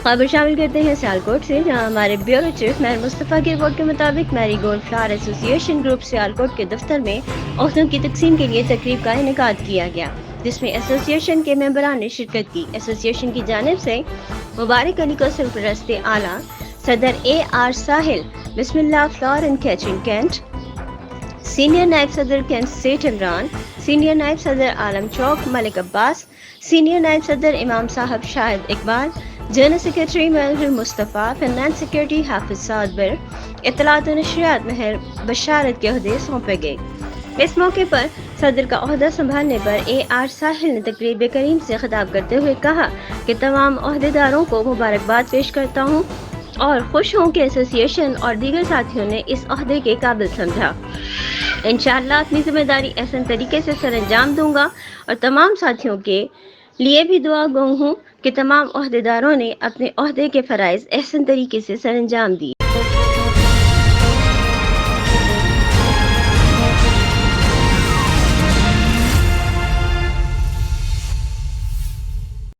खबर शामिल करते हैं सियालकोट से, जहां हमारे ब्यूरो चीफ महर मुस्तफ़ा की रिपोर्ट के मुताबिक Marie Gold flower association group Sialkot के दफ्तर में औरतों की तकसीम के लिए तकरीब का इनेकाद किया गया, जिसमें एसोसिएशन के मेंबरान ने शिरकत की। एसोसिएशन की जानिब से मुबारक अली को सरपरस्त आला सदर AR Sahil, Bismillah flower and catering cantt, senior नायब सदर कैंट सेठ इमरान, सीनियर नायब सदर आलम चौक मलिक अब्बास, सीनियर नायब सदर इमाम साहब Shahid Iqbal, general secretary Mehar Mustafa, finance secretary Hafiz Sadbar, इत्तलात और नशरियात महर बशारत के अहदे सौंपे गए। इस मौके पर सदर का ओहदा संभालने पर AR साहिल ने तकरीब करीम से खिताब करते हुए कहा कि तमाम ओहदेदारों को मुबारकबाद पेश करता हूँ और खुश हूँ कि एसोसिएशन और दीगर साथियों ने इस ओहदे के काबिल समझा। इंशाअल्लाह अपनी जिम्मेदारी ऐसे तरीके से सरअंजाम दूंगा और तमाम साथियों के लिए भी दुआ गो हूँ कि तमाम ओहदेदारों ने अपने ओहदे के फ़राइज़ एहसन तरीके से सरअंजाम दिए।